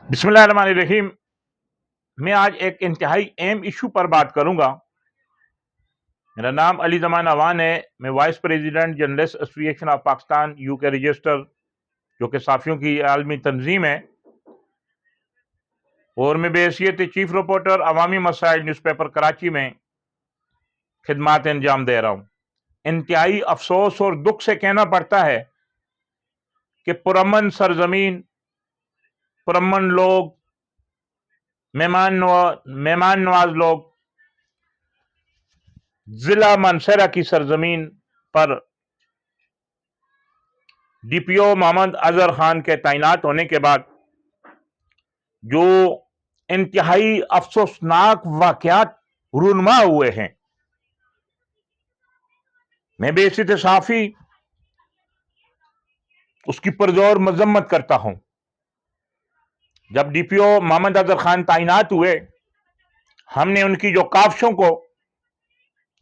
बिस्मिल्लाहिर्रहमानिर्रहीम। मैं आज एक इंतहाई अहम इशू पर बात करूंगा। मेरा नाम अली ज़मान अवान है। मैं vice president journalist association of Pakistan UK register, जो कि साफ़ियों की आलमी तंजीम है, और मैं बेहैसियत चीफ रिपोर्टर अवामी मसाइल न्यूज़पेपर कराची में खिदमात अंजाम दे रहा हूँ। इंतहाई अफसोस और दुख से कहना पड़ता है कि पुरअमन सरजमीन, पुरअमन लोग, मेहमान नवाज लोग जिला मानसरा की सरजमीन पर डीपीओ मोहम्मद अजहर खान के तैनात होने के बाद जो इंतहाई अफसोसनाक वाकयात रूनुमा हुए हैं, मैं बेइज्जत साफी उसकी पुरजोर मजम्मत करता हूं। जब डीपीओ मोहम्मद अजहर खान तैनात हुए, हमने उनकी जो काविशों को,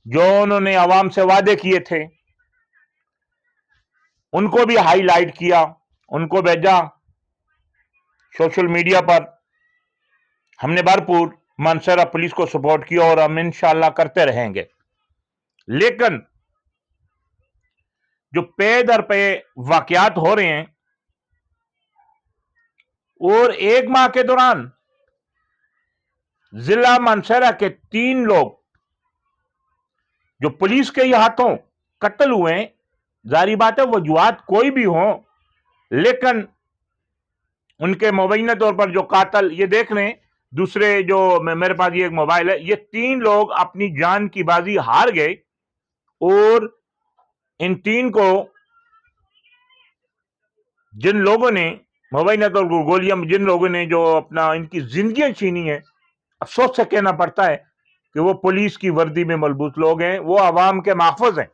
जो उन्होंने आवाम से वादे किए थे, उनको भी हाईलाइट किया, उनको भेजा सोशल मीडिया पर। हमने भरपूर मानसरा पुलिस को सपोर्ट किया और हम इंशाअल्लाह करते रहेंगे। लेकिन जो पे दर पे वाकयात हो रहे हैं, और एक माह के दौरान जिला मानसरा के 3 लोग जो पुलिस के ही हाथों कत्ल हुए हैं, जारी बात है वजूहात कोई भी हो, लेकिन उनके मुबैना तौर पर जो कातल, ये देख रहे हैं, दूसरे जो मेरे पास ये एक मोबाइल है, ये 3 लोग अपनी जान की बाजी हार गए। और इन 3 को जिन लोगों ने मुबैना तौर पर गोलियां, जिन लोगों ने जो अपना इनकी जिंदगियां छीनी है, अफसोस से कहना पड़ता है कि वो पुलिस की वर्दी में मलबूस लोग हैं, वो आवाम के महफूज हैं।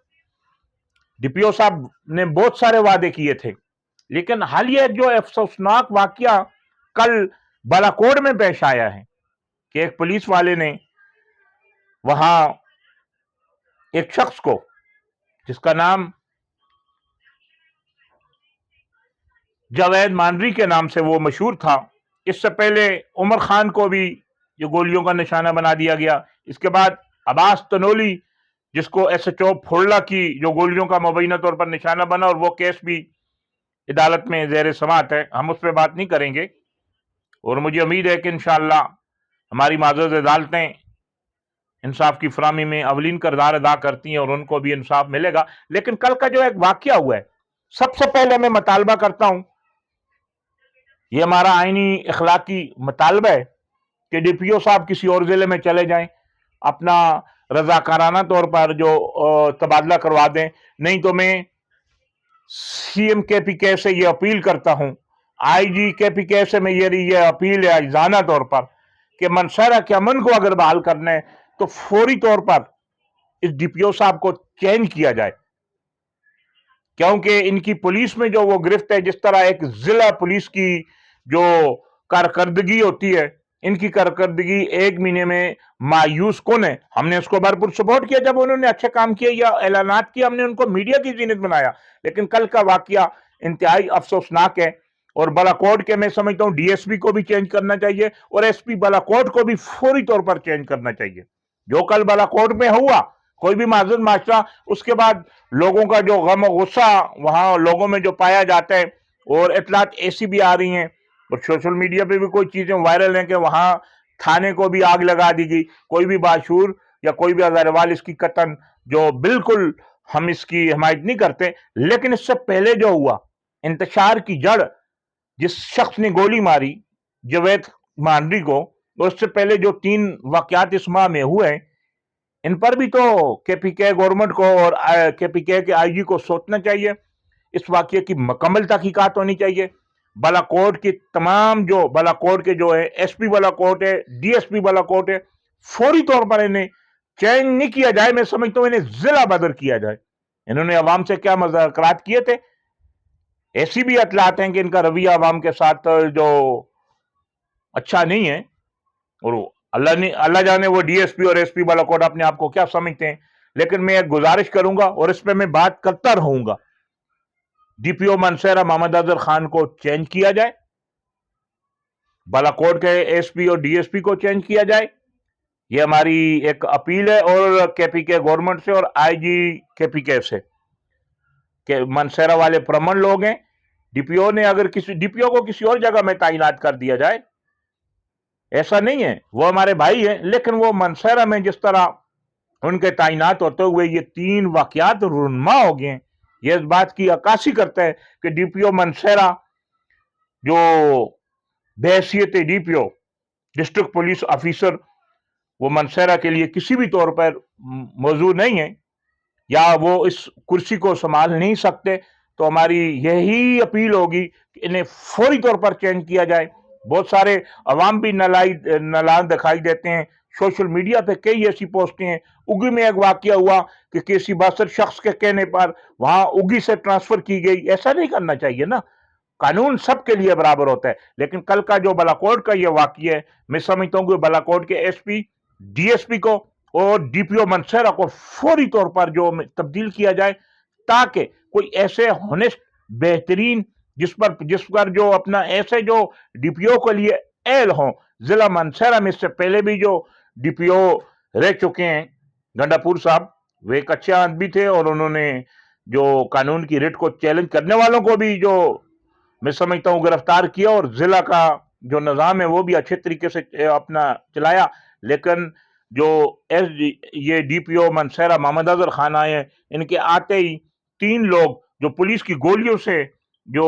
डीपीओ साहब ने बहुत सारे वादे किए थे, लेकिन हालिया जो अफसोसनाक वाकया कल बालाकोट में पेश आया है कि एक पुलिस वाले ने वहां एक शख्स को, जिसका नाम जावेद मानरी के नाम से वो मशहूर था, इससे पहले उमर खान को भी जो गोलियों का निशाना बना दिया गया। इसके बाद अब्बास तनोली, जिसको एसएचओ फोड़ला की जो गोलियों का मुबैना तौर पर निशाना बना, और वो केस भी अदालत में ज़ेर समाअत है, हम उस पर बात नहीं करेंगे। और मुझे उम्मीद है कि इंशाअल्लाह हमारी माज़ूज़ अदालतें इंसाफ की फराहमी में अवलीन किरदार अदा करती हैं और उनको भी इंसाफ मिलेगा। लेकिन कल का जो एक वाकया हुआ है, सबसे पहले मैं मुतालबा करता हूं, ये हमारा आईनी इखलाकी मुतालबा है कि डीपीओ साहब किसी और जिले में चले जाएं, अपना रजाकाराना तौर पर जो तबादला करवा दें। नहीं तो मैं सीएम केपीके से ये अपील करता हूं, आईजी केपीके से मैं ये अपील है आइजाना तौर पर कि मनसरा के अमन को अगर बहाल करना है तो फौरी तौर पर इस डीपीओ साहब को चेंज किया जाए, क्योंकि इनकी पुलिस में जो वो गिरफ्त है, जिस तरह एक जिला पुलिस की जो कारकर्दगी होती है, इनकी कारकर्दगी 1 महीने में मायूस कौन है। हमने उसको भरपूर सपोर्ट किया जब उन्होंने अच्छे काम किए या ऐलानात किए, हमने उनको मीडिया की जीनत बनाया। लेकिन कल का वाकया इंतहाई अफसोसनाक है, और बालाकोट के मैं समझता हूं डीएसपी को भी चेंज करना चाहिए और एसपी बालाकोट को भी फौरी तौर पर चेंज करना चाहिए। जो कल बालाकोट में हुआ, कोई भी माजूर माशरा, उसके बाद लोगों का जो गम और गुस्सा वहां लोगों में जो पाया जाता है, और इतलात ऐसी भी आ रही हैं और सोशल मीडिया पे भी कोई चीजें वायरल हैं कि वहां थाने को भी आग लगा दी गई। कोई भी बाशूर या कोई भी अजरवाल इसकी कतन, जो बिल्कुल हम इसकी हिमायत नहीं करते, लेकिन इससे पहले जो हुआ इंतशार की जड़, जिस शख्स ने गोली मारी जवेद मांडरी को, और उससे पहले जो 3 वाकयात इस माह में हुए हैं, इन पर भी तो केपीके गवर्नमेंट को और केपीके के आईजी को सोचना चाहिए। इस वाकये की मुकम्मल तहकीकात होनी चाहिए। बालाकोट की तमाम जो बालाकोट के जो है एसपी बालाकोट है, डीएसपी बालाकोट है, फौरी तौर पर इन्हें चेंज नहीं किया जाए, मैं समझता हूं इन्हें जिला बदर किया जाए। इन्होंने अवाम से क्या मुज़ाकरात किए थे, ऐसी भी अतलात हैं कि इनका रवैया अवाम के साथ जो अच्छा नहीं है। और अल्लाह जाने वो डीएसपी और एसपी बालाकोट अपने आप को क्या समझते हैं। लेकिन मैं एक गुजारिश करूंगा और इस पर मैं बात करता रहूंगा, डीपीओ मानसरा मोहम्मद अजहर खान को चेंज किया जाए, बालाकोट के एसपी और डीएसपी को चेंज किया जाए। ये हमारी एक अपील है, और केपीके गवर्नमेंट से और आईजी केपीके से, कि मनसेरा वाले प्रमण लोग हैं, डीपीओ ने अगर किसी डीपीओ को किसी और जगह में तैनात कर दिया जाए, ऐसा नहीं है, वो हमारे भाई हैं, लेकिन वो मनसेरा में जिस तरह उनके तैनात होते हुए ये 3 वाकयात रुन्मा हो गए, ये इस बात की अक्कासी करता है कि डीपीओ मनसेरा जो बहैसियत डीपीओ डिस्ट्रिक्ट पुलिस ऑफिसर, वो मनसेरा के लिए किसी भी तौर पर मौजूद नहीं है, या वो इस कुर्सी को संभाल नहीं सकते। तो हमारी यही अपील होगी कि इन्हें फौरी तौर पर चेंज किया जाए। बहुत सारे अवाम भी नालायक दिखाई देते हैं। सोशल मीडिया पे कई ऐसी पोस्टें हैं। उगी में एक वाकया हुआ कि किसी बासर शख्स के कहने पर वहां उगी से ट्रांसफर की गई। ऐसा नहीं करना चाहिए ना, कानून सबके लिए बराबर होता है। लेकिन कल का जो बालाकोट का ये वाकया है, मैं समझता हूँ कि बालाकोट के एसपी, डीएसपी को और डीपीओ मनसेरा को फौरी तौर पर जो तब्दील किया जाए, ताकि कोई ऐसे होनेस्ट बेहतरीन जिस पर जो अपना ऐसे जो डीपीओ के लिए एल हो। जिला मनसेरा में इससे पहले भी जो डीपीओ रह चुके हैं, गंडापुर साहब, वे एक अच्छे आदमी थे, और उन्होंने जो कानून की रिट को चैलेंज करने वालों को भी जो मैं समझता हूँ गिरफ्तार किया, और जिला का जो निज़ाम है वो भी अच्छे तरीके से अपना चलाया। लेकिन जो ये डीपीओ मनसेरा मोहम्मद अजहर खान आए हैं, इनके आते ही 3 लोग जो पुलिस की गोलियों से जो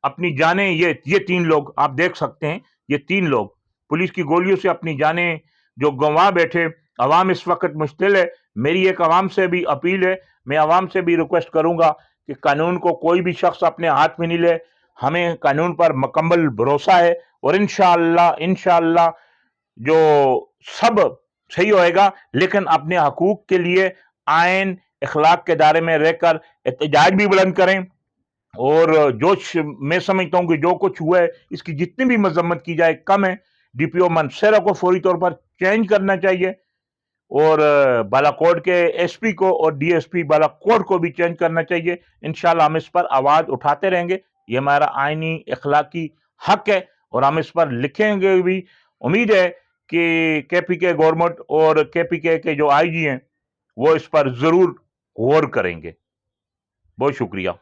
अपनी जानें, ये 3 लोग आप देख सकते हैं, ये 3 लोग पुलिस की गोलियों से अपनी जानें जो गंवा बैठे। अवाम इस वक्त मुश्तिल है। मेरी एक अवाम से भी अपील है, मैं अवाम से भी रिक्वेस्ट करूंगा कि कानून को कोई भी शख्स अपने हाथ में नहीं ले। हमें कानून पर मुकम्मल भरोसा है, और इंशाअल्लाह जो सब सही होएगा। लेकिन अपने हकूक के लिए आइन इखलाक के दायरे में रहकर एहतजाज भी बुलंद करें, और मैं समझता हूं कि जो कुछ हुआ है इसकी जितनी भी मजम्मत की जाए कम है। डीपीओ मनसेरा को फौरी तौर पर चेंज करना चाहिए, और बालाकोट के एसपी को और डीएसपी बालाकोट को भी चेंज करना चाहिए। इंशाल्लाह हम इस पर आवाज उठाते रहेंगे। ये हमारा आईनी इखलाकी हक है, और हम इस पर लिखेंगे भी। उम्मीद है कि केपीके गवर्नमेंट और केपीके के जो आईजी हैं वो इस पर जरूर गौर करेंगे। बहुत शुक्रिया।